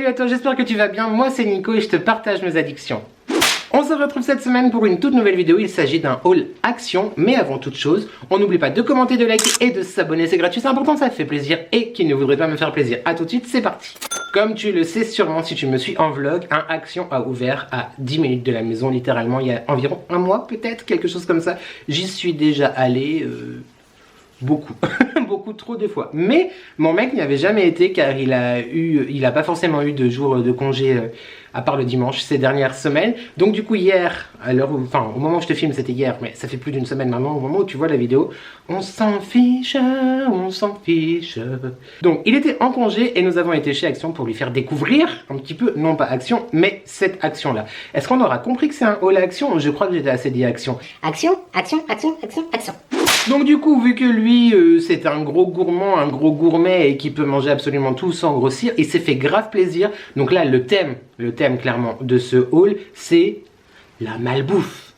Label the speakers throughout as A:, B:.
A: Salut à toi, j'espère que tu vas bien, moi c'est Nico et je te partage mes addictions. On se retrouve cette semaine pour une toute nouvelle vidéo, il s'agit d'un haul action, mais avant toute chose, on n'oublie pas de commenter, de liker et de s'abonner, c'est gratuit, c'est important, ça fait plaisir et qui ne voudrait pas me faire plaisir. A tout de suite, c'est parti. Comme tu le sais sûrement si tu me suis en vlog, un action a ouvert à 10 minutes de la maison, littéralement il y a environ un mois peut-être, quelque chose comme ça. J'y suis déjà allé... beaucoup, beaucoup trop de fois. Mais mon mec n'y avait jamais été car il a pas forcément eu de jours de congé à part le dimanche ces dernières semaines. Donc du coup hier, au moment où je te filme c'était hier, mais ça fait plus d'une semaine maintenant, au moment où tu vois la vidéo, on s'en fiche, on s'en fiche. Donc il était en congé et nous avons été chez Action pour lui faire découvrir un petit peu, non pas Action, mais cette action-là. Est-ce qu'on aura compris que c'est un haul action? Je crois que j'étais assez dit action.
B: Action, action, action, action, action.
A: Donc du coup, vu que lui, c'est un gros gourmand, un gros gourmet et qui peut manger absolument tout sans grossir, il s'est fait grave plaisir. Donc là, le thème clairement de ce haul, c'est la malbouffe.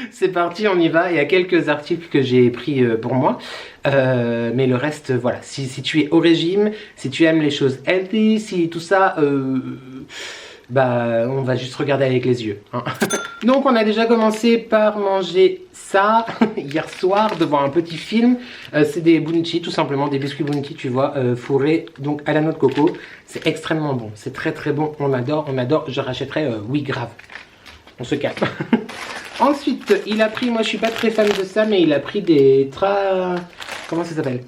A: C'est parti, on y va. Il y a quelques articles que j'ai pris pour moi. Mais le reste, voilà. Si tu es au régime, si tu aimes les choses healthy, si tout ça... on va juste regarder avec les yeux, hein. Donc on a déjà commencé par manger ça hier soir devant un petit film. C'est des bounty, tout simplement des biscuits bounty, tu vois, fourrés donc à la noix de coco. C'est extrêmement bon, c'est très très bon, on adore, je rachèterai, oui grave. On se calme. Ensuite il a pris, moi je suis pas très fan de ça, mais il a pris des comment ça s'appelle,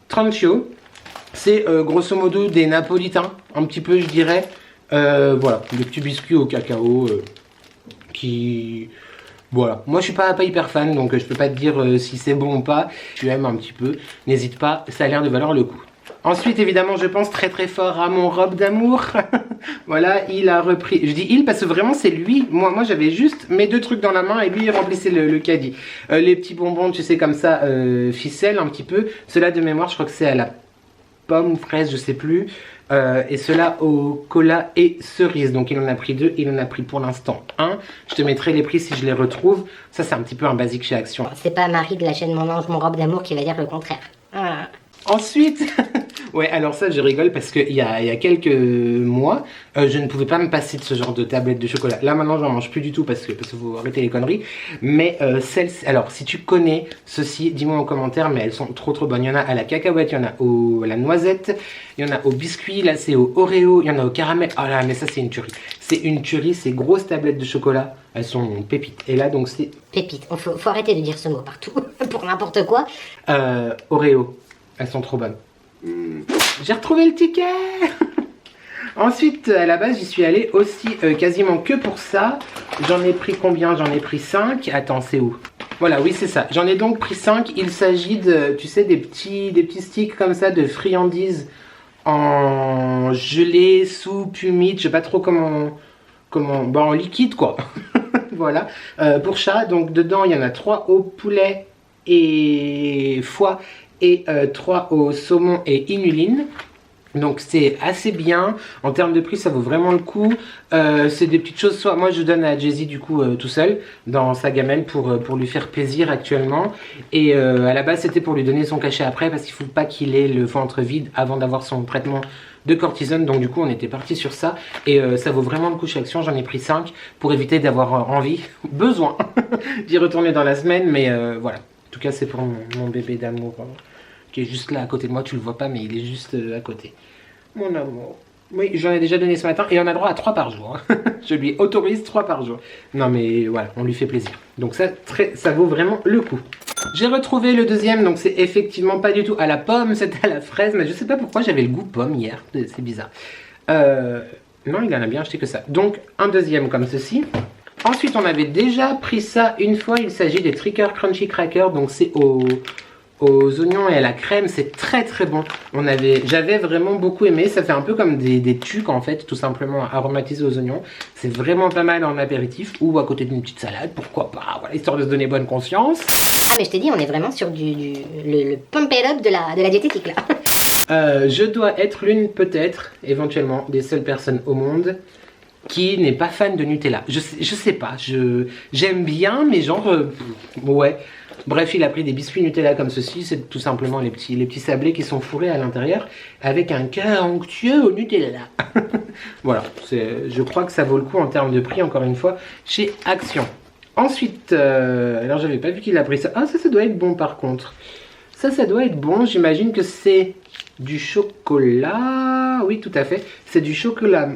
A: Trancio. C'est grosso modo des napolitains, un petit peu je dirais. Voilà, des petits biscuits au cacao qui... Voilà, moi je suis pas hyper fan, donc je peux pas te dire si c'est bon ou pas. Tu aimes un petit peu, n'hésite pas, ça a l'air de valoir le coup. Ensuite, évidemment, je pense très très fort à mon robe d'amour. Voilà, il a repris... Je dis il parce que vraiment c'est lui. Moi j'avais juste mes deux trucs dans la main et lui il remplissait le caddie. Les petits bonbons, tu sais, comme ça, ficelle un petit peu. Ceux-là de mémoire, je crois que c'est à la pomme ou fraise, je sais plus. Et cela au cola et cerise. Donc il en a pris 2, il en a pris pour l'instant 1. Je te mettrai les prix si je les retrouve. Ça c'est un petit peu un basique chez Action.
B: C'est pas Marie de la chaîne Mon Ange, Mon Robe d'amour qui va dire le contraire. Ah.
A: Ensuite, ouais, alors ça je rigole parce qu'il y a quelques mois, je ne pouvais pas me passer de ce genre de tablette de chocolat. Là maintenant j'en mange plus du tout parce que vous arrêtez les conneries. Mais celle-ci, alors si tu connais ceci, dis-moi en commentaire, mais elles sont trop bonnes. Il y en a à la cacahuète, il y en a à la noisette, il y en a au biscuit, là c'est au Oreo, il y en a au caramel. Oh là, mais ça c'est une tuerie. C'est une tuerie, ces grosses tablettes de chocolat, elles sont pépites. Et là donc c'est...
B: Pépite, faut arrêter de dire ce mot partout, pour n'importe quoi.
A: Oreo. Elles sont trop bonnes. J'ai retrouvé le ticket. Ensuite, à la base, j'y suis allée aussi quasiment que pour ça. J'en ai pris combien? J'en ai pris 5. Attends, c'est où? Voilà, oui, c'est ça. J'en ai donc pris 5. Il s'agit de, tu sais, des petits sticks comme ça de friandises en gelée, soupe, humide. Je sais pas trop comment... Bah, en liquide, quoi. Voilà. Pour chat, donc dedans, il y en a 3 au poulet et foie. Et 3 au saumon et inuline. Donc c'est assez bien. En termes de prix, ça vaut vraiment le coup. C'est des petites choses. Soit moi je donne à Jay-Z du coup tout seul dans sa gamelle pour lui faire plaisir actuellement. Et à la base c'était pour lui donner son cachet après parce qu'il ne faut pas qu'il ait le ventre vide avant d'avoir son traitement de cortisone. Donc du coup on était parti sur ça. Et ça vaut vraiment le coup chez Action. J'en ai pris 5 pour éviter d'avoir envie, besoin d'y retourner dans la semaine. Mais voilà. En tout cas c'est pour mon bébé d'amour qui est juste là à côté de moi, tu le vois pas mais il est juste à côté. Mon amour. Oui, j'en ai déjà donné ce matin et on a droit à 3 par jour. Je lui autorise 3 par jour. Non mais voilà, on lui fait plaisir. Donc ça vaut vraiment le coup. J'ai retrouvé le deuxième, donc c'est effectivement pas du tout à la pomme, c'était à la fraise, mais je sais pas pourquoi j'avais le goût pomme hier, c'est bizarre. Non, il en a bien acheté que ça. Donc un deuxième comme ceci. Ensuite on avait déjà pris ça une fois, il s'agit des Tricker Crunchy Crackers, donc c'est aux oignons et à la crème, c'est très bon. J'avais vraiment beaucoup aimé, ça fait un peu comme des tucs en fait, tout simplement aromatisés aux oignons. C'est vraiment pas mal en apéritif ou à côté d'une petite salade, pourquoi pas, voilà, histoire de se donner bonne conscience.
B: Ah mais je t'ai dit, on est vraiment sur le pump it up de la diététique là.
A: Je dois être l'une peut-être, éventuellement, des seules personnes au monde qui n'est pas fan de Nutella. Je sais pas, j'aime bien, mais genre, ouais. Bref, il a pris des biscuits Nutella comme ceci, c'est tout simplement les petits sablés qui sont fourrés à l'intérieur avec un cœur onctueux au Nutella. Voilà, je crois que ça vaut le coup en termes de prix, encore une fois, chez Action. Ensuite, alors j'avais pas vu qu'il a pris ça. Ah, ça doit être bon par contre. Ça doit être bon, j'imagine que c'est du chocolat. Oui, tout à fait. C'est du chocolat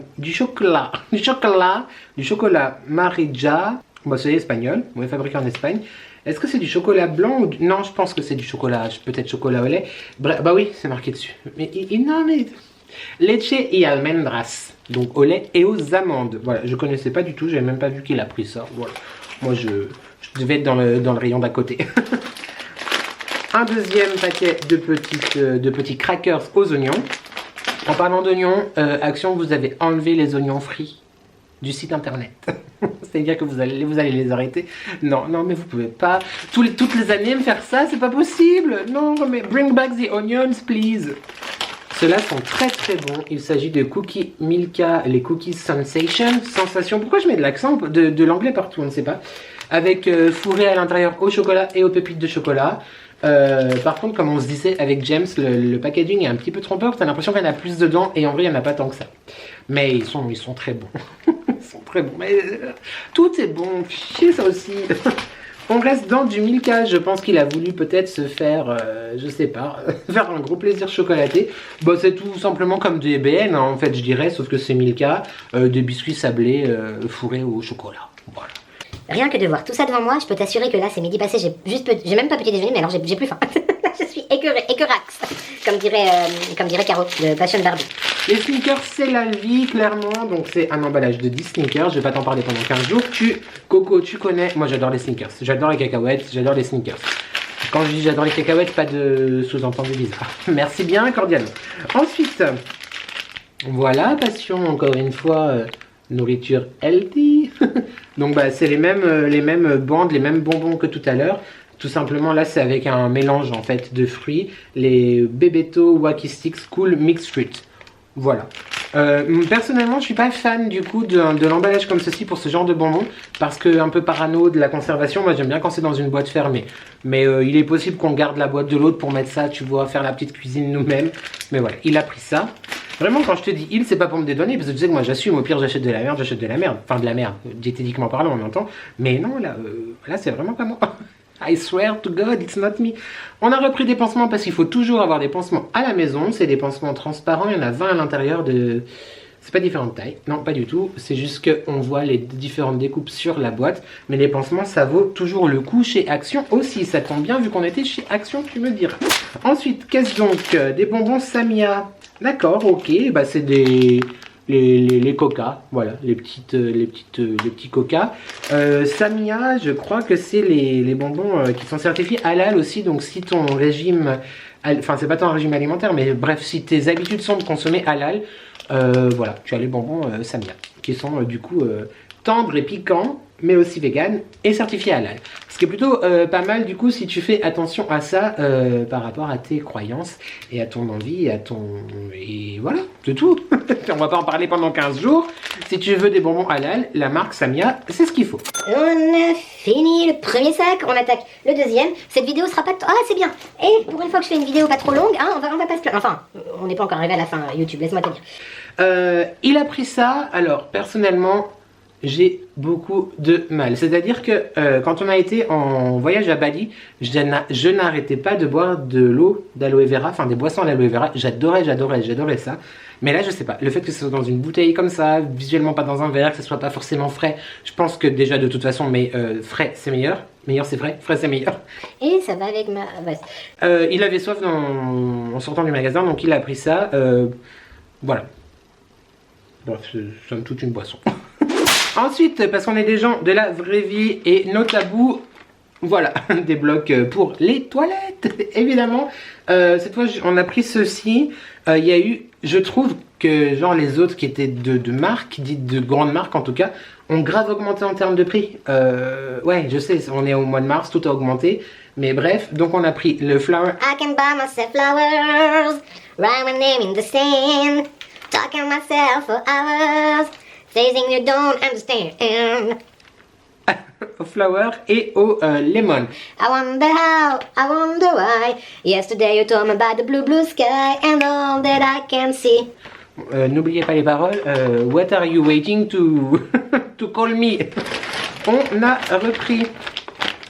A: Marija. Bon, c'est espagnol, ouais, fabriqué en Espagne. Est-ce que c'est du chocolat blanc ou non, je pense que c'est du chocolat, peut-être chocolat au lait. Bref, bah oui, c'est marqué dessus. Mais non, mais leche y almendras, donc au lait et aux amandes. Voilà, je connaissais pas du tout, j'avais même pas vu qu'il a pris ça. Voilà, moi je devais être dans le rayon d'à côté. Un deuxième paquet de petits crackers aux oignons. En parlant d'oignons, Action, vous avez enlevé les oignons frits du site internet. C'est-à-dire que vous allez les arrêter. Non, mais vous pouvez pas toutes les années me faire ça, c'est pas possible. Non, mais bring back the onions, please. Ceux-là sont très très bons. Il s'agit de Cookie Milka, les Cookies Sensation. Pourquoi je mets de l'accent de l'anglais partout, on ne sait pas. Avec fourré à l'intérieur au chocolat et aux pépites de chocolat. Par contre, comme on se disait avec James, le packaging est un petit peu trompeur. T'as l'impression qu'il y en a plus dedans et en vrai il n'y en a pas tant que ça. Mais ils sont très bons. Ils sont très bons. Mais tout est bon. Chier ça aussi. On reste dans du Milka. Je pense qu'il a voulu peut-être se faire, je sais pas, faire un gros plaisir chocolaté. Bon, c'est tout simplement comme des BN hein, en fait, je dirais, sauf que c'est Milka, des biscuits sablés fourrés au chocolat. Voilà.
B: Rien que de voir tout ça devant moi, je peux t'assurer que là c'est midi passé, j'ai même pas petit déjeuner, mais alors j'ai plus faim. Je suis écœurax, comme dirait Caro de Passion Barbie.
A: Les Snickers, c'est la vie, clairement. Donc, c'est un emballage de 10 Snickers. Je vais pas t'en parler pendant 15 jours. Coco, tu connais. Moi, j'adore les Snickers. J'adore les cacahuètes. J'adore les Snickers. Quand je dis j'adore les cacahuètes, pas de sous-entendu bizarre. Merci bien, cordialement. Ensuite, voilà, Passion, encore une fois, nourriture healthy. Donc, bah, c'est les mêmes bandes, les mêmes bonbons que tout à l'heure. Tout simplement, là, c'est avec un mélange, en fait, de fruits. Les Bebeto Wacky Sticks Cool Mixed Fruit. Voilà. Personnellement, je suis pas fan du coup de l'emballage comme ceci pour ce genre de bonbons parce que un peu parano de la conservation. Moi, j'aime bien quand c'est dans une boîte fermée. Mais il est possible qu'on garde la boîte de l'autre pour mettre ça, tu vois, faire la petite cuisine nous-mêmes. Mais voilà, il a pris ça. Vraiment, quand je te dis c'est pas pour me dédonner parce que tu sais que moi j'assume. Au pire, j'achète de la merde, Enfin, de la merde, diététiquement parlant, on entend. Mais non, là c'est vraiment pas moi. I swear to God, it's not me. On a repris des pansements parce qu'il faut toujours avoir des pansements à la maison. C'est des pansements transparents, il y en a 20 à l'intérieur de... C'est pas différentes tailles, non pas du tout. C'est juste qu'on voit les différentes découpes sur la boîte. Mais les pansements, ça vaut toujours le coup chez Action aussi. Ça tombe bien vu qu'on était chez Action, tu me diras. Ensuite, qu'est-ce donc? Des bonbons Samia. D'accord, ok, bah c'est des... Les coca, voilà, les petits coca. Samia, je crois que c'est les bonbons qui sont certifiés halal aussi. Donc si ton régime, enfin c'est pas ton régime alimentaire, mais bref, si tes habitudes sont de consommer halal, voilà, tu as les bonbons Samia, qui sont du coup tendres et piquants, mais aussi vegan et certifiés halal. Ce qui est plutôt pas mal du coup si tu fais attention à ça par rapport à tes croyances et à ton envie, et voilà, c'est tout. On va pas en parler pendant 15 jours. Si tu veux des bonbons halal, la marque Samia, c'est ce qu'il faut.
B: On a fini le premier sac, on attaque le deuxième. Cette vidéo sera pas... Ah, c'est bien. Et pour une fois que je fais une vidéo pas trop longue, hein, on va pas se plaindre. Enfin, on n'est pas encore arrivé à la fin YouTube, laisse-moi te dire.
A: Il a pris ça, alors personnellement... J'ai beaucoup de mal. C'est-à-dire que quand on a été en voyage à Bali, je n'arrêtais pas de boire de l'eau d'aloe vera, enfin des boissons à l'aloe vera. J'adorais ça. Mais là, je sais pas. Le fait que ce soit dans une bouteille comme ça, visuellement pas dans un verre, que ce soit pas forcément frais, je pense que déjà de toute façon, mais frais c'est meilleur. Meilleur c'est frais c'est meilleur.
B: Et ça va avec ma veste.
A: Il avait soif en sortant du magasin, donc il a pris ça. Voilà. Bref, c'est somme toute une boisson. Ensuite, parce qu'on est des gens de la vraie vie et nos tabous, voilà, des blocs pour les toilettes, évidemment. Cette fois, on a pris ceci. Il y a eu, je trouve que genre les autres qui étaient de marque, dites de grande marque en tout cas, ont grave augmenté en termes de prix. Ouais, je sais, on est au mois de mars, tout a augmenté. Mais bref, donc on a pris le flower.
B: I can buy myself flowers, write my name in the sand, talking myself for hours. Saying you don't understand.
A: au flower et au lemon.
B: I wonder how, I wonder why. Yesterday you told me about the blue blue sky and all that I can see.
A: N'oubliez pas les paroles. What are you waiting to, to call me? On a repris.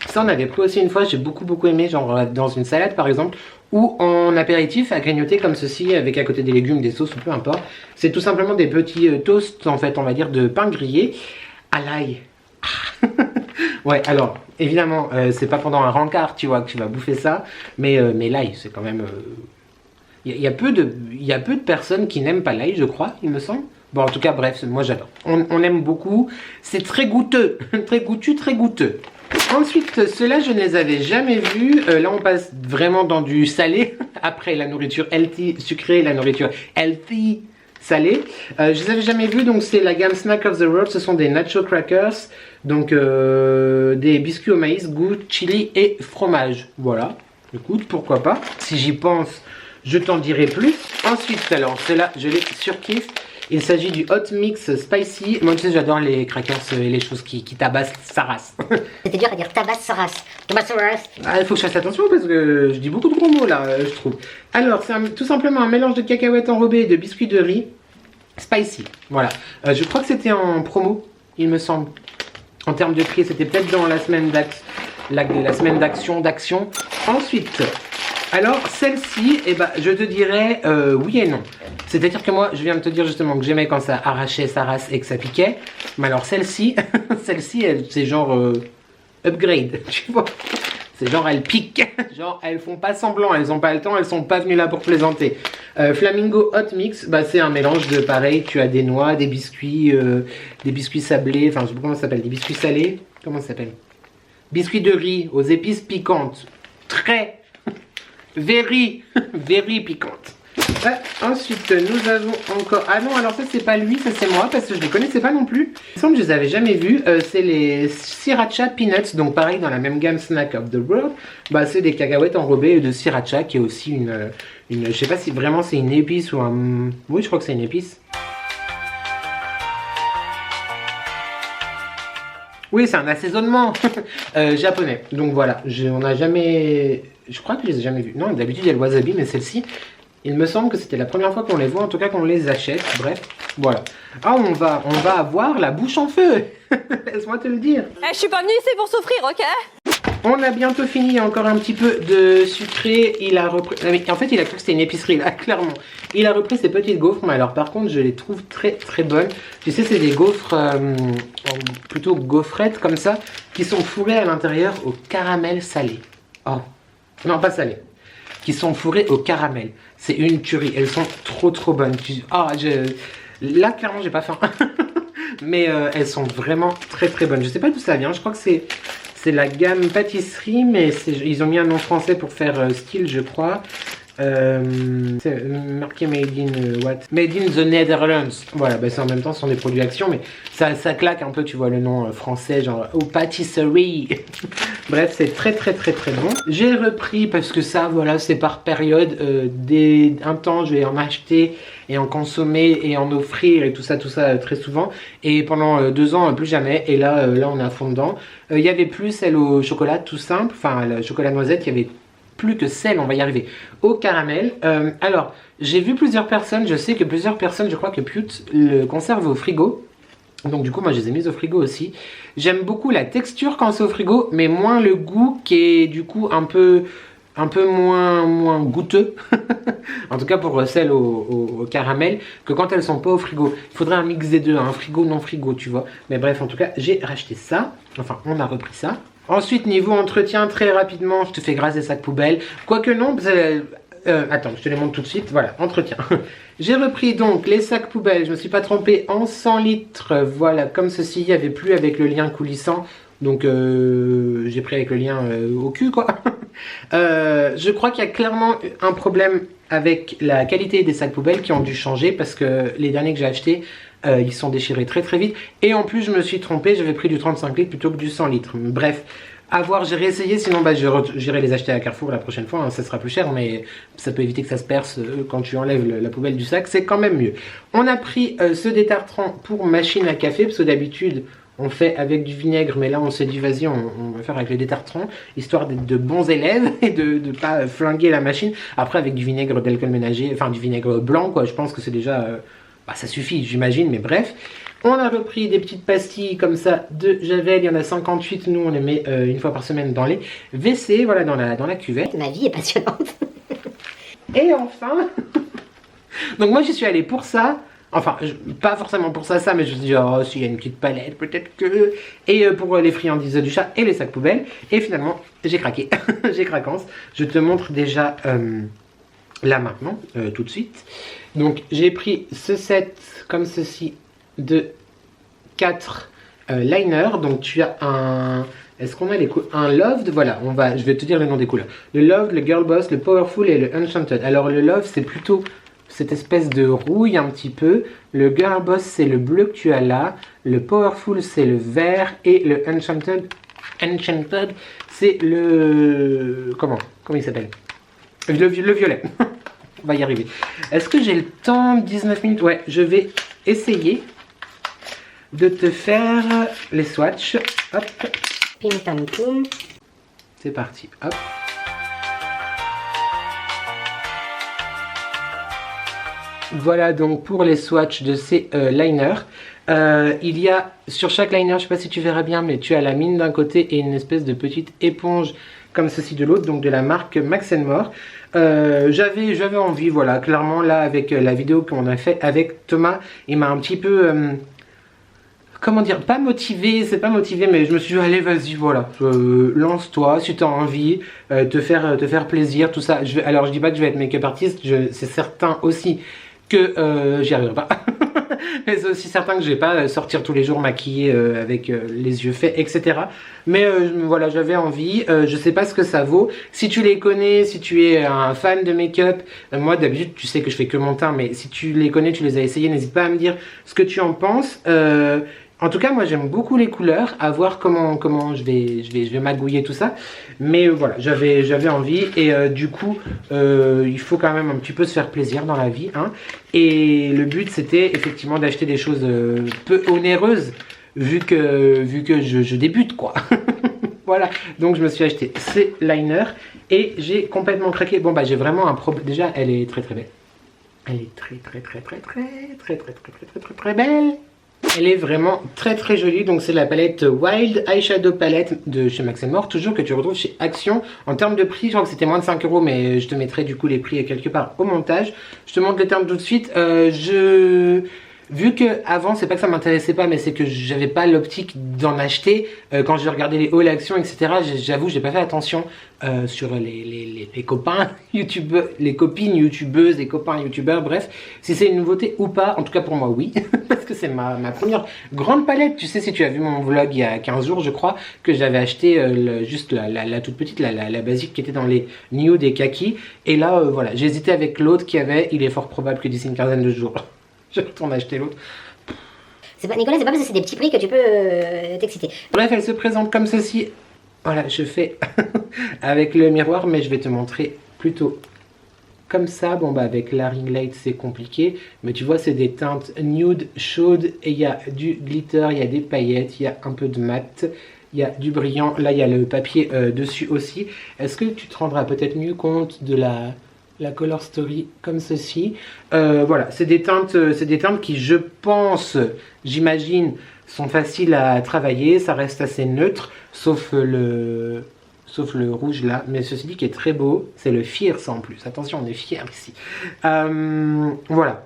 A: Ça, on avait pris aussi une fois, j'ai beaucoup aimé, genre dans une salade par exemple, ou en apéritif à grignoter comme ceci, avec à côté des légumes, des sauces ou peu importe. C'est tout simplement des petits toasts, en fait, on va dire, de pain grillé à l'ail. Ouais, alors, évidemment, c'est pas pendant un rencard, tu vois, que tu vas bouffer ça, mais l'ail, c'est quand même... Il y a peu de personnes qui n'aiment pas l'ail, je crois, il me semble. Bon, en tout cas, bref, moi j'adore. On aime beaucoup. C'est très goûteux. Très goûtu, très goûteux. Ensuite, ceux-là, je ne les avais jamais vus. Là, on passe vraiment dans du salé. Après la nourriture healthy, sucrée, la nourriture healthy, salée. Je les avais jamais vus. Donc, c'est la gamme Snack of the World. Ce sont des nacho crackers. Donc, des biscuits au maïs, goût, chili et fromage. Voilà. Écoute, pourquoi pas. Si j'y pense, je t'en dirai plus. Ensuite, alors, ceux-là, je les surkiffe. Il s'agit du Hot Mix Spicy. Moi, tu sais, j'adore les crackers et les choses qui tabassent sa race.
B: C'était dur à dire, tabasse sa race. Tabasse sa race.
A: Ah, il faut que je fasse attention parce que je dis beaucoup de gros mots là, je trouve. Alors, c'est tout simplement un mélange de cacahuètes enrobées et de biscuits de riz spicy. Voilà. Je crois que c'était en promo, il me semble. En termes de prix, c'était peut-être dans la semaine d'action. Ensuite, alors celle-ci, eh ben, je te dirais oui et non. C'est-à-dire que moi, je viens de te dire justement que j'aimais quand ça arrachait sa race et que ça piquait. Mais alors celle-ci, c'est genre upgrade, tu vois. C'est genre elles piquent, genre elles font pas semblant, elles ont pas le temps, elles sont pas venues là pour plaisanter. Flamingo Hot Mix, bah, c'est un mélange de pareil, tu as des noix, des biscuits sablés, enfin je sais pas comment ça s'appelle, des biscuits salés, comment ça s'appelle? Biscuits de riz aux épices piquantes, très, very piquantes. Ensuite, nous avons encore... Ah non, alors ça c'est pas lui, ça c'est moi, parce que je les connaissais pas non plus. Il me semble que je les avais jamais vus. C'est les Sriracha Peanuts, donc pareil dans la même gamme Snack of the World. Bah, c'est des cacahuètes enrobées de Sriracha, qui est aussi une... Je sais pas si vraiment c'est une épice ou un... Oui, je crois que c'est une épice. Oui, c'est un assaisonnement japonais. Donc voilà, on n'a jamais... Je crois que je les ai jamais vus. Non, d'habitude il y a le wasabi, mais celle-ci... Il me semble que c'était la première fois qu'on les voit, en tout cas qu'on les achète. Bref, voilà. Ah, on va avoir la bouche en feu. Laisse-moi te le dire.
C: Je suis pas venue ici pour souffrir, ok?
A: On a bientôt fini, il y a encore un petit peu de sucré. Il a repris... En fait, il a cru que c'était une épicerie, là, clairement. Il a repris ses petites gaufres, mais alors par contre, je les trouve très bonnes. Tu sais, c'est des gaufres, plutôt gaufrettes, comme ça, qui sont fourrées à l'intérieur au caramel salé. Oh, non, pas salé. Qui sont fourrées au caramel. C'est une tuerie. Elles sont trop bonnes. Là, clairement, j'ai pas faim. Mais elles sont vraiment très bonnes. Je sais pas d'où ça vient. Je crois que c'est la gamme pâtisserie, mais ils ont mis un nom français pour faire style, je crois. C'est marqué Made in what? Made in the Netherlands. Voilà, bah c'est en même temps, ce sont des produits Action, mais ça claque un peu, tu vois le nom français, genre au pâtisserie. Bref, c'est très bon. J'ai repris parce que ça, voilà, c'est par période. Un temps, je vais en acheter et en consommer et en offrir et tout ça très souvent. Et pendant 2 ans, plus jamais. Et là, on est à fond dedans. Il y avait plus celle au chocolat tout simple, enfin le chocolat noisette, il y avait plus que celle, on va y arriver, au caramel. Alors, j'ai vu plusieurs personnes, je sais que plusieurs personnes, je crois que Pute le conserve au frigo. Donc du coup, moi je les ai mises au frigo aussi. J'aime beaucoup la texture quand c'est au frigo, mais moins le goût qui est du coup un peu moins goûteux. En tout cas pour celles au caramel, que quand elles sont pas au frigo. Il faudrait un mix des deux, un frigo, non frigo, tu vois. Mais bref, en tout cas, j'ai racheté ça. Enfin, on a repris ça. Ensuite, niveau entretien, très rapidement, je te fais grâce des sacs poubelles. Quoique non, attends, je te les montre tout de suite. Voilà, entretien. J'ai repris donc les sacs poubelles, je me suis pas trompée, en 100 litres. Voilà, comme ceci, il n'y avait plus avec le lien coulissant. Donc, j'ai pris avec le lien au cul, quoi. Je crois qu'il y a clairement un problème avec la qualité des sacs poubelles qui ont dû changer parce que les derniers que j'ai achetés, ils sont déchirés très vite. Et en plus, je me suis trompée, j'avais pris du 35 litres plutôt que du 100 litres. Bref, à voir, j'ai réessayé, sinon bah, j'irai les acheter à Carrefour la prochaine fois, hein, ça sera plus cher, mais ça peut éviter que ça se perce quand tu enlèves la poubelle du sac, c'est quand même mieux. On a pris ce détartrant pour machine à café, parce que d'habitude, on fait avec du vinaigre, mais là on s'est dit vas-y on va faire avec le détartrant, histoire d'être de bons élèves et de ne pas flinguer la machine. Après avec du vinaigre d'alcool ménager, enfin du vinaigre blanc quoi, je pense que c'est déjà, ça suffit j'imagine, mais bref. On a repris des petites pastilles comme ça de Javel, il y en a 58, nous on les met une fois par semaine dans les WC, voilà, dans la cuvette.
B: Ma vie est passionnante.
A: Et enfin, donc moi j'y suis allée pour ça, enfin pas forcément pour ça, mais je me suis dit oh s'il y a une petite palette peut-être que... Et pour les friandises du chat et les sacs poubelles, et finalement j'ai craqué, j'ai craquance. Je te montre déjà là maintenant, tout de suite. Donc j'ai pris ce set comme ceci de 4 liners, donc tu as un... Est-ce qu'on a les couleurs? Un Loved, voilà, je vais te dire les noms des couleurs. Le Loved, le Girl Boss, le Powerful et le Enchanted. Alors le Love, c'est plutôt cette espèce de rouille un petit peu. Le Girl Boss, c'est le bleu que tu as là. Le Powerful, c'est le vert. Et le Enchanted, c'est le... Comment il s'appelle? Le violet. On va y arriver. Est-ce que j'ai le temps? 19 minutes. Ouais, je vais essayer de te faire les swatchs. Hop.
B: Pim pam poum.
A: C'est parti. Hop. Voilà donc pour les swatchs de ces liners. Il y a sur chaque liner, je ne sais pas si tu verras bien, mais tu as la mine d'un côté et une espèce de petite éponge comme ceci de l'autre, donc de la marque Max & More. J'avais envie, voilà, clairement là avec la vidéo qu'on a fait avec Thomas, il m'a un petit peu... comment dire, pas motivé, c'est pas motivé, mais je me suis dit allez vas-y voilà, lance-toi si tu as envie, te faire plaisir, tout ça. Alors je dis pas que je vais être make-up artiste, c'est certain aussi que j'y arriverai pas. Mais c'est aussi certain que je vais pas sortir tous les jours maquillée avec les yeux faits, etc. Mais voilà, j'avais envie, je sais pas ce que ça vaut. Si tu les connais, si tu es un fan de make-up, moi d'habitude tu sais que je fais que mon teint, mais si tu les connais, tu les as essayés, n'hésite pas à me dire ce que tu en penses. En tout cas, moi j'aime beaucoup les couleurs, à voir comment je vais magouiller tout ça. Mais voilà, j'avais envie et du coup, il faut quand même un petit peu se faire plaisir dans la vie. Hein. Et le but c'était effectivement d'acheter des choses peu onéreuses, vu que je débute quoi. Voilà, donc je me suis acheté ces liners et j'ai complètement craqué. Bon bah j'ai vraiment un problème, déjà elle est très belle. Elle est très belle. Elle est vraiment très jolie, donc c'est la palette Wild Eyeshadow Palette de chez Max & More, toujours que tu retrouves chez Action. En termes de prix, je crois que c'était moins de 5 €, mais je te mettrai du coup les prix quelque part au montage. Je te montre les termes tout de suite. Vu que avant c'est pas que ça m'intéressait pas, mais c'est que j'avais pas l'optique d'en acheter. Quand j'ai regardé les hauls actions, etc., j'avoue j'ai pas fait attention sur les copains youtubeurs, les copines youtubeuses, les copains youtubeurs, bref, si c'est une nouveauté ou pas. En tout cas pour moi oui, parce que c'est ma première grande palette. Tu sais, si tu as vu mon vlog il y a 15 jours je crois, que j'avais acheté juste la toute petite, la basique qui était dans les nude et kaki. Et là voilà, j'ai hésité avec l'autre qui avait, il est fort probable que d'ici une quinzaine de jours je retourne acheter l'autre.
B: Nicolas, c'est pas parce que c'est des petits prix que tu peux t'exciter.
A: Bref, elle se présente comme ceci. Voilà, je fais avec le miroir, mais je vais te montrer plutôt comme ça. Bon bah avec la ring light c'est compliqué, mais tu vois c'est des teintes nude chaudes et il y a du glitter, il y a des paillettes, il y a un peu de mat, il y a du brillant. Là il y a le papier dessus aussi. Est-ce que tu te rendras peut-être mieux compte de la Color Story comme ceci? Voilà, c'est des teintes qui je pense, j'imagine, sont faciles à travailler. Ça reste assez neutre, sauf le rouge là, mais ceci dit qui est très beau, c'est le Fierce en plus. Attention, on est fiers ici. Voilà,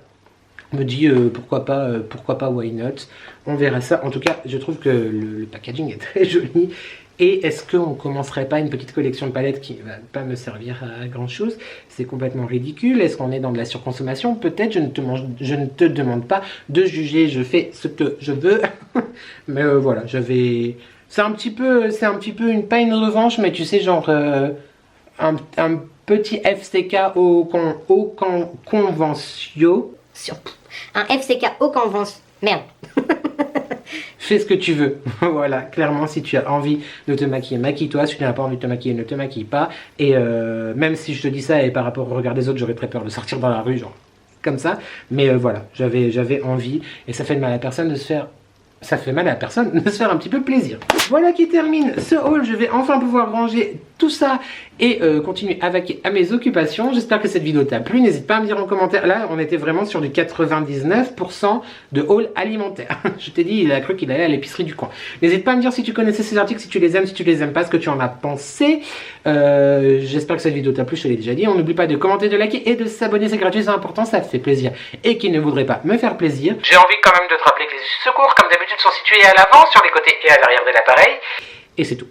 A: on me dit pourquoi pas, why not. On verra ça. En tout cas, je trouve que le packaging est très joli. Et est-ce qu'on commencerait pas une petite collection de palettes qui va pas me servir à grand chose? C'est complètement ridicule. Est-ce qu'on est dans de la surconsommation? Peut-être, je ne te demande pas de juger, je fais ce que je veux. Mais voilà, c'est un petit peu pas une revanche, mais tu sais, genre un petit FCK au conventio.
B: Un FCK au convence. Merde.
A: Fais ce que tu veux, voilà, clairement si tu as envie de te maquiller, maquille-toi, si tu n'as pas envie de te maquiller, ne te maquille pas, et même si je te dis ça et par rapport au regard des autres, j'aurais très peur de sortir dans la rue, genre, comme ça, mais voilà, j'avais envie, et ça fait de mal à personne de se faire ça fait mal à personne de se faire un petit peu plaisir. Voilà qui termine ce haul. Je vais enfin pouvoir ranger tout ça et continuer à mes occupations. J'espère que cette vidéo t'a plu. N'hésite pas à me dire en commentaire. Là, on était vraiment sur du 99% de haul alimentaire. Je t'ai dit, il a cru qu'il allait à l'épicerie du coin. N'hésite pas à me dire si tu connaissais ces articles, si tu les aimes, pas, ce que tu en as pensé. J'espère que cette vidéo t'a plu, je te l'ai déjà dit. On n'oublie pas de commenter, de liker et de s'abonner. C'est gratuit, c'est important, ça te fait plaisir. Et qui ne voudrait pas me faire plaisir. J'ai envie quand même de te rappeler que les secours, comme d'habitude, sont situés à l'avant, sur les côtés et à l'arrière de l'appareil. Et c'est tout.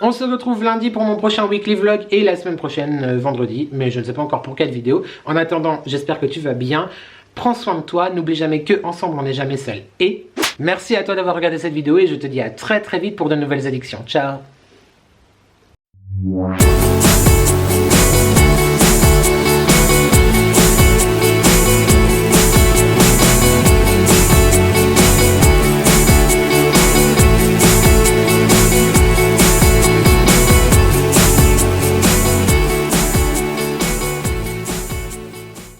A: On se retrouve lundi pour mon prochain weekly vlog et la semaine prochaine, vendredi. Mais je ne sais pas encore pour quelle vidéo. En attendant, j'espère que tu vas bien. Prends soin de toi. N'oublie jamais que ensemble on n'est jamais seul. Et merci à toi d'avoir regardé cette vidéo et je te dis à très vite pour de nouvelles addictions. Ciao.